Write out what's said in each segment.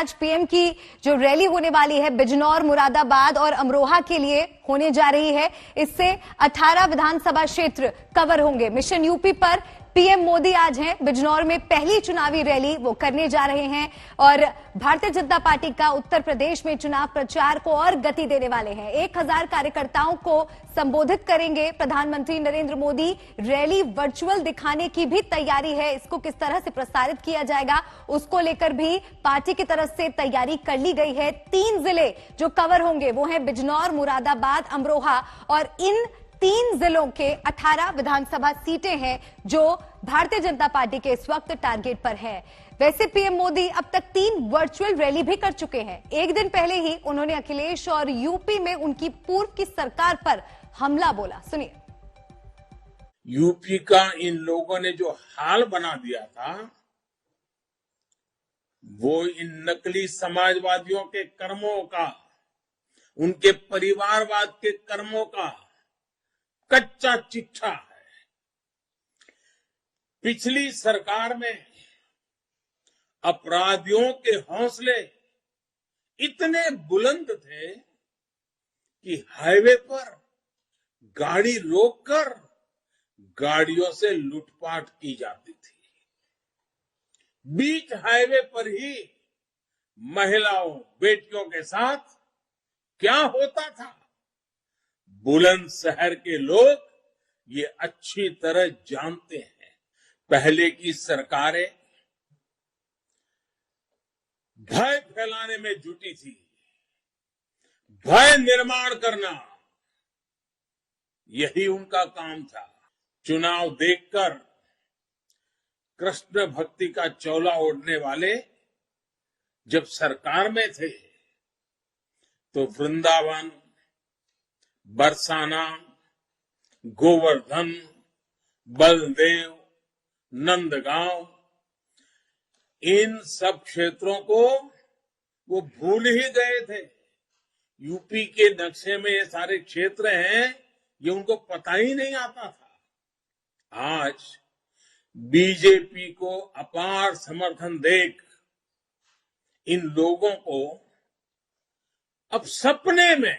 आज पीएम की जो रैली होने वाली है बिजनौर, मुरादाबाद और अमरोहा के लिए होने जा रही है। इससे 18 विधानसभा क्षेत्र कवर होंगे। मिशन यूपी पर पीएम मोदी आज हैं बिजनौर में पहली चुनावी रैली वो करने जा रहे हैं और भारतीय जनता पार्टी का उत्तर प्रदेश में चुनाव प्रचार को और गति देने वाले हैं। 1000 कार्यकर्ताओं को संबोधित करेंगे प्रधानमंत्री नरेंद्र मोदी। रैली वर्चुअल दिखाने की भी तैयारी है। इसको किस तरह से प्रसारित किया जाएगा उसको लेकर भी पार्टी की तरफ से तैयारी कर ली गई है। 3 जिले जो कवर होंगे वो हैं बिजनौर, मुरादाबाद, अमरोहा और इन 3 जिलों के 18 विधानसभा सीटें हैं जो भारतीय जनता पार्टी के इस वक्त टारगेट पर है। वैसे पीएम मोदी अब तक 3 वर्चुअल रैली भी कर चुके हैं। एक दिन पहले ही उन्होंने अखिलेश और यूपी में उनकी पूर्व की सरकार पर हमला बोला। सुनिए। यूपी का इन लोगों ने जो हाल बना दिया था वो इन नकली समाजवादियों के कर्मों का, उनके परिवारवाद के कर्मों का कच्चा चिट्ठा है। पिछली सरकार में अपराधियों के हौसले इतने बुलंद थे कि हाईवे पर गाड़ी रोककर गाड़ियों से लूटपाट की जाती थी। बीच हाईवे पर ही महिलाओं, बेटियों के साथ क्या होता था, बुलंदशहर के लोग ये अच्छी तरह जानते हैं। पहले की सरकारें भय फैलाने में जुटी थी, भय निर्माण करना यही उनका काम था। चुनाव देखकर कृष्ण भक्ति का चोला ओढ़ने वाले जब सरकार में थे तो वृंदावन, बरसाना, गोवर्धन, बलदेव, नंदगांव, इन सब क्षेत्रों को वो भूल ही गए थे। यूपी के नक्शे में ये सारे क्षेत्र हैं, ये उनको पता ही नहीं आता था। आज बीजेपी को अपार समर्थन देख इन लोगों को अब सपने में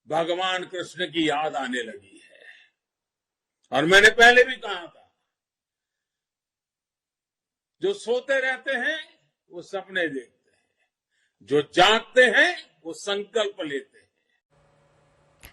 भगवान कृष्ण की याद आने लगी है। और मैंने पहले भी कहा था, जो सोते रहते हैं वो सपने देखते हैं, जो जागते हैं वो संकल्प लेते हैं।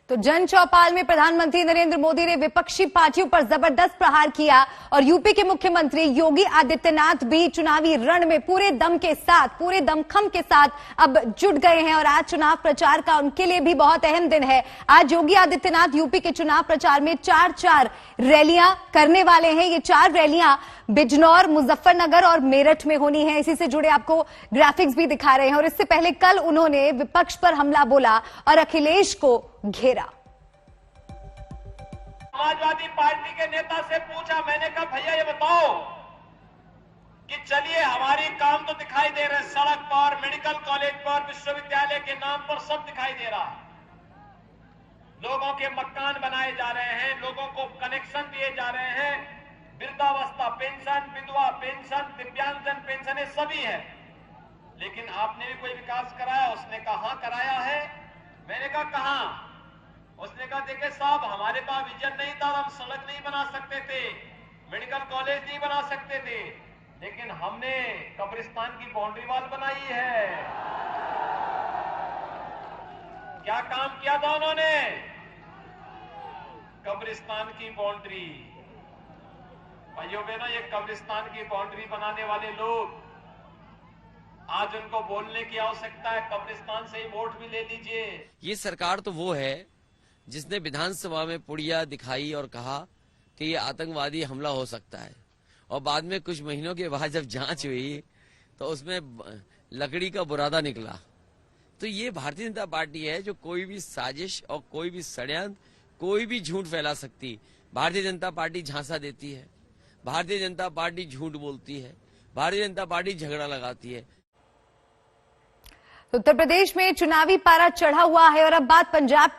तो जन चौपाल में प्रधानमंत्री नरेंद्र मोदी ने विपक्षी पार्टियों पर जबरदस्त प्रहार किया और यूपी के मुख्यमंत्री योगी आदित्यनाथ भी चुनावी रण में पूरे दम के साथ, पूरे दमखम के साथ अब जुट गए हैं और आज चुनाव प्रचार का उनके लिए भी बहुत अहम दिन है। आज योगी आदित्यनाथ यूपी के चुनाव प्रचार में 4 रैलियां करने वाले हैं। ये 4 रैलियां बिजनौर, मुजफ्फरनगर और मेरठ में होनी है। इसी से जुड़े आपको ग्राफिक्स भी दिखा रहे हैं। और इससे पहले कल उन्होंने विपक्ष पर हमला बोला और अखिलेश को घेरा। समाजवादी पार्टी के नेता से पूछा, मैंने कहा भैया ये बताओ कि चलिए हमारी काम तो दिखाई दे रहे, सड़क पर, मेडिकल कॉलेज पर, विश्वविद्यालय के नाम पर सब दिखाई दे रहा है। लोगों के मकान बनाए जा रहे हैं, लोगों को कनेक्शन दिए जा रहे हैं, वृद्धावस्था पेंशन, विधवा पेंशन, दिव्यांगजन पेंशन, ये सभी है। लेकिन आपने भी कोई विकास कराया? उसने कहा कराया है। मैंने कहा कहां? उसने कहा देखिए साहब, हमारे पास विजन नहीं था, हम सड़क नहीं बना सकते थे, मेडिकल कॉलेज नहीं बना सकते थे, लेकिन हमने कब्रिस्तान की बाउंड्री वॉल बनाई है। क्या काम किया था उन्होंने? कब्रिस्तान की बाउंड्री। भाइयों बहनों, ये कब्रिस्तान की बाउंड्री बनाने वाले लोग, आज उनको बोलने की आवश्यकता है, कब्रिस्तान से ही वोट भी ले लीजिए। ये सरकार तो वो है जिसने विधानसभा में पुड़िया दिखाई और कहा कि ये आतंकवादी हमला हो सकता है, और बाद में कुछ महीनों के बाद जब जांच हुई तो उसमें लकड़ी का बुरादा निकला। तो ये भारतीय जनता पार्टी है जो कोई भी साजिश और कोई भी षड्यंत्र, कोई भी झूठ फैला सकती। भारतीय जनता पार्टी झांसा देती है, भारतीय जनता पार्टी झूठ बोलती है, भारतीय जनता पार्टी झगड़ा लगाती है। तो उत्तर प्रदेश में चुनावी पारा चढ़ा हुआ है और अब बात पंजाब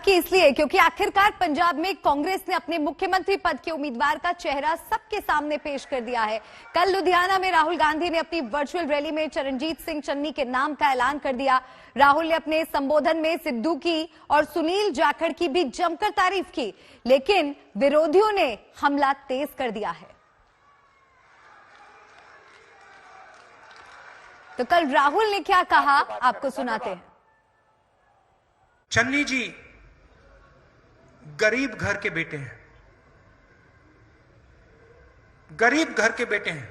की इसलिए क्योंकि आखिरकार पंजाब में कांग्रेस ने अपने मुख्यमंत्री पद के उम्मीदवार का चेहरा सबके सामने पेश कर दिया है। कल लुधियाना में राहुल गांधी ने अपनी वर्चुअल रैली में चरणजीत सिंह चन्नी के नाम का ऐलान कर दिया। राहुल ने अपने संबोधन में सिद्धू की और सुनील जाखड़ की भी जमकर तारीफ की, लेकिन विरोधियों ने हमला तेज कर दिया है। तो कल राहुल ने क्या कहा, आपको सुनाते हैं। चन्नी जी गरीब घर के बेटे हैं, गरीब घर के बेटे हैं,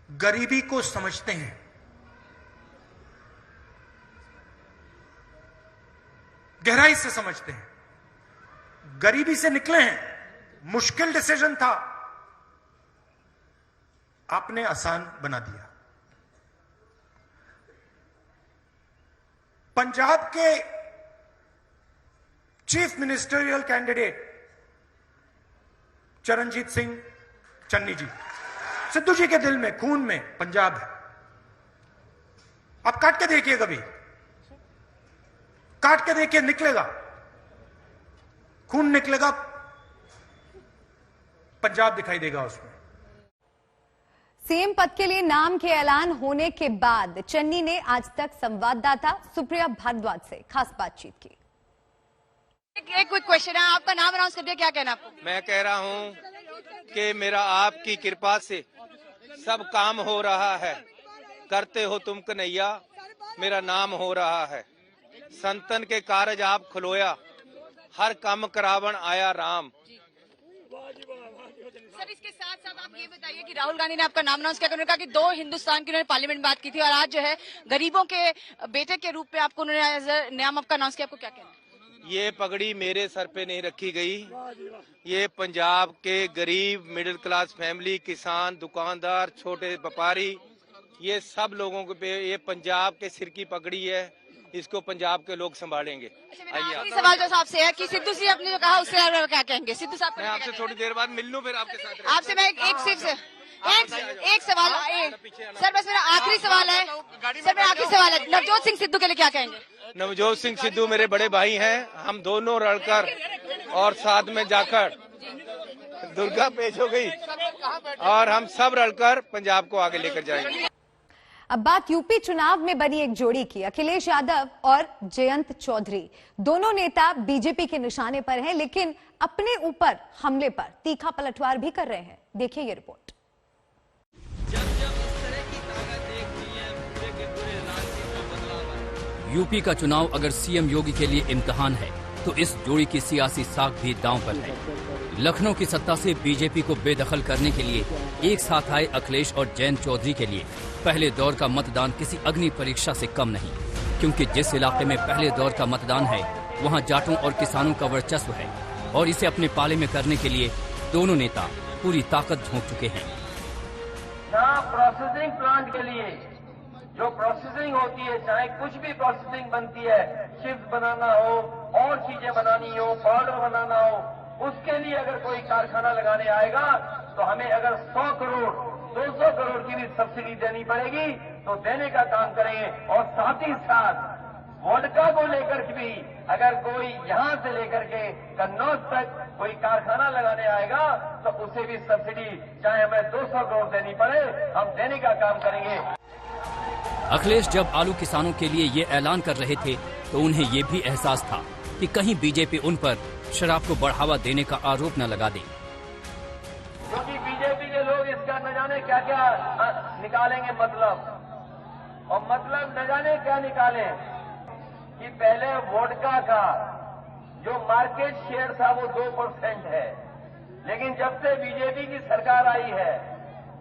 गरीबी को समझते हैं, गहराई से समझते हैं, गरीबी से निकले हैं। मुश्किल डिसीजन था, आपने आसान बना दिया। पंजाब के chief ministerial candidate Charanjit Singh Channi ji, Sidhu ji के दिल में, खून में पंजाब है। आप काट के देखिए, कभी काट के देखिए, निकलेगा खून, निकलेगा, पंजाब दिखाई देगा उसमें। सीएम पद के लिए नाम के ऐलान होने के बाद चन्नी ने आज तक संवाददाता सुप्रिया भारद्वाज से खास बातचीत की। एक क्विक क्वेश्चन है, आपका नाम अनाउंस कर दिया, क्या कहना आपको? मैं कह रहा हूं कि मेरा आपकी कृपा से सब काम हो रहा है, करते हो तुम कन्हैया, मेरा नाम हो रहा है। संतन के कारज आप खुलोया, हर काम करावन आया राम। सर, इसके साथ साथ आप ये बताइए कि राहुल गांधी ने आपका नाम अनाउंस किया, उन्होंने कहा कि 2 हिंदुस्तान की उन्होंने पार्लियामेंट में बात की थी और आज जो है गरीबों के बेटे के रूप में आपको उन्होंने नाम आपका अनाउंस किया, आपको क्या कहना है? ये पगड़ी मेरे सर पे नहीं रखी गई, ये पंजाब के गरीब मिडिल क्लास फैमिली, किसान, दुकानदार, छोटे व्यापारी, ये सब लोगों पे ये पंजाब के सिर की पगड़ी है। इसको पंजाब के लोग संभालेंगे। आखिरी सवाल जो आपसे है कि सिद्धू जी आपने जो कहा उससे आप क्या कहेंगे? सिद्धू साहब, मैं आपसे थोड़ी देर बाद मिल लूं, फिर आपके साथ। आपसे मैं एक सवाल, सर बस मेरा आखिरी सवाल है, सर मेरा आखिरी सवाल है, नवजोत सिंह सिद्धू के लिए क्या कहेंगे? नवजोत सिंह सिद्धू मेरे बड़े भाई हैं, हम दोनों रलकर और साथ में जाकर दुर्गा पेश हो गई और हम सब रलकर पंजाब को आगे लेकर जाएंगे। अब बात यूपी चुनाव में बनी एक जोड़ी की। अखिलेश यादव और जयंत चौधरी दोनों नेता बीजेपी के निशाने पर हैं, लेकिन अपने ऊपर हमले पर तीखा पलटवार भी कर रहे हैं। देखिए ये रिपोर्ट। यूपी का चुनाव अगर सीएम योगी के लिए इम्तिहान है तो इस जोड़ी की सियासी साख भी दांव पर है। लखनऊ की सत्ता से बीजेपी को बेदखल करने के लिए एक साथ आए अखिलेश और जयंत चौधरी के लिए पहले दौर का मतदान किसी अग्नि परीक्षा से कम नहीं, क्योंकि जिस इलाके में पहले दौर का मतदान है वहां जाटों और किसानों का वर्चस्व है और इसे अपने पाले में करने के लिए दोनों नेता पूरी ताकत झोंक चुके हैं। प्रोसेसिंग प्लांट के लिए जो प्रोसेसिंग होती है, चाहे कुछ भी प्रोसेसिंग बनती है, चिप्स बनाना हो और चीजें बनानी हो, पाउडर बनाना हो, उसके लिए अगर कोई कारखाना लगाने आएगा तो हमें अगर 100 करोड़ 200 करोड़ की भी सब्सिडी देनी पड़ेगी तो देने का काम करेंगे। और साथ ही साथ वोडका को लेकर भी अगर कोई यहाँ से लेकर के कन्नौज तक कोई कारखाना लगाने आएगा तो उसे भी सब्सिडी चाहे हमें 200 करोड़ देनी पड़े, हम देने का काम करेंगे। अखिलेश जब आलू किसानों के लिए ये ऐलान कर रहे थे तो उन्हें ये भी एहसास था कि कहीं बीजेपी उन पर शराब को बढ़ावा देने का आरोप न लगा दे, क्योंकि बीजेपी के लोग इसका न जाने क्या क्या निकालेंगे मतलब, और मतलब न जाने क्या निकालें कि पहले वोडका का जो मार्केट शेयर था वो 2% है, लेकिन जब से बीजेपी की सरकार आई है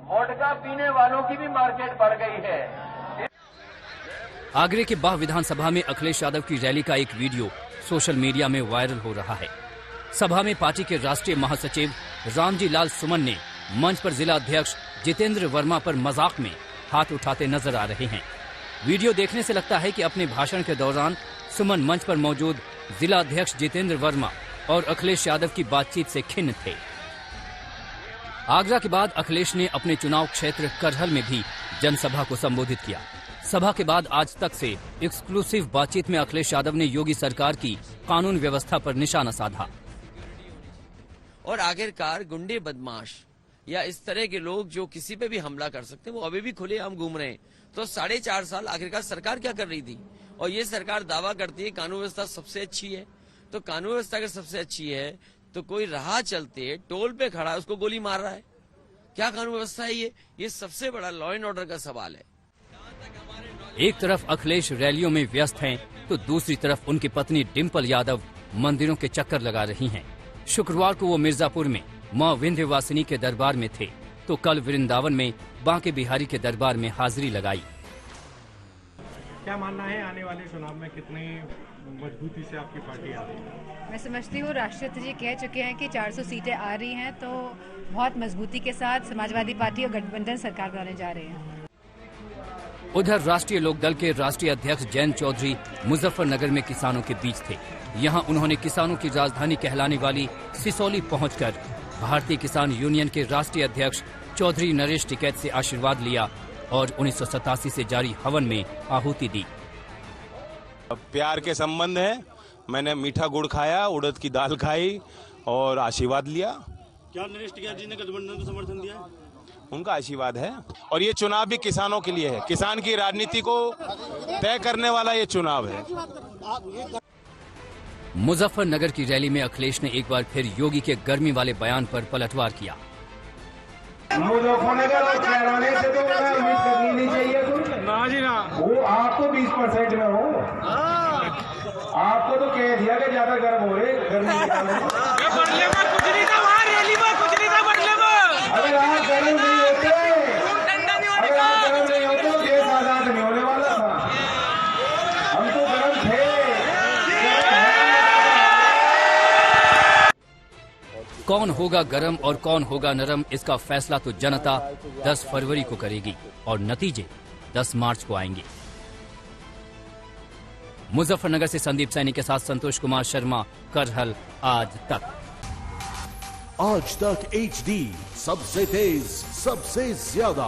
वोडका पीने वालों की भी मार्केट बढ़ गई है। आगरे के बाह विधानसभा में अखिलेश यादव की रैली का एक वीडियो सोशल मीडिया में वायरल हो रहा है। सभा में पार्टी के राष्ट्रीय महासचिव रामजी लाल सुमन ने मंच पर जिला अध्यक्ष जितेंद्र वर्मा पर मजाक में हाथ उठाते नजर आ रहे हैं। वीडियो देखने से लगता है कि अपने भाषण के दौरान सुमन मंच पर मौजूद जिला अध्यक्ष जितेंद्र वर्मा और अखिलेश यादव की बातचीत से खिन्न थे। आगरा के बाद अखिलेश ने अपने चुनाव क्षेत्र करहल में भी जनसभा को संबोधित किया। सभा के बाद आज तक से एक्सक्लूसिव बातचीत में अखिलेश यादव ने योगी सरकार की कानून व्यवस्था पर निशाना साधा। और आखिरकार गुंडे, बदमाश या इस तरह के लोग जो किसी पे भी हमला कर सकते हैं वो अभी भी खुलेआम घूम रहे हैं। तो 4.5 साल आखिरकार सरकार क्या कर रही थी? और ये सरकार दावा करती है कानून व्यवस्था सबसे अच्छी है। तो कानून व्यवस्था अगर सबसे अच्छी है तो कोई राह चलते टोल पे खड़ा है उसको गोली मार रहा है, क्या कानून व्यवस्था है ये सबसे बड़ा लॉ एंड ऑर्डर का सवाल है। एक तरफ अखिलेश रैलियों में व्यस्त हैं, तो दूसरी तरफ उनकी पत्नी डिंपल यादव मंदिरों के चक्कर लगा रही हैं। शुक्रवार को वो मिर्जापुर में मां विंध्यवासिनी के दरबार में थे, तो कल वृंदावन में बांके बिहारी के दरबार में हाजिरी लगाई। क्या मानना है आने वाले चुनाव में कितनी मजबूती से आपकी पार्टी आ रही है? मैं समझती हूँ राष्ट्रपति जी कह चुके हैं कि 400 सीटें आ रही हैं, तो बहुत मजबूती के साथ समाजवादी पार्टी और गठबंधन सरकार बनाने जा रहे हैं। उधर राष्ट्रीय लोकदल के राष्ट्रीय अध्यक्ष जयंत चौधरी मुजफ्फरनगर में किसानों के बीच थे। यहाँ उन्होंने किसानों की राजधानी कहलाने वाली सिसौली पहुंचकर भारतीय किसान यूनियन के राष्ट्रीय अध्यक्ष चौधरी नरेश टिकैत से आशीर्वाद लिया और 1987 से जारी हवन में आहुति दी। प्यार के संबंध है, मैंने मीठा गुड़ खाया, उड़द की दाल खाई और आशीर्वाद लिया। क्या नरेश टिकैत जी ने गठबंधन को समर्थन दिया है? उनका आशीर्वाद है। और ये चुनाव भी किसानों के लिए है, किसान की राजनीति को तय करने वाला ये चुनाव है। मुजफ्फरनगर की रैली में अखिलेश ने एक बार फिर योगी के गर्मी वाले बयान पर पलटवार किया। मुजफ्फरनगर और कैराने से तो उम्मीद करनी नहीं चाहिए कुछ। ना जी ना, वो आप तो 20% में हो। आपको तो कह दिया कि ज्यादा गर्म हो रहे, गर्मी निकालो। कुछ नहीं था वहाँ रैली में, कुछ नहीं था बदले में। अगर आप गर्म नहीं होते, अगर आप गर्म नहीं होते तो देश आजाद नहीं होने वाला था। हम तो गर्म थे। कौन होगा गरम और कौन होगा नरम, इसका फैसला तो जनता 10 फरवरी को करेगी और नतीजे 10 मार्च को आएंगे। मुजफ्फरनगर से संदीप सैनी के साथ संतोष कुमार शर्मा, करहल, आज तक। आज तक HD, सबसे तेज, सबसे ज्यादा।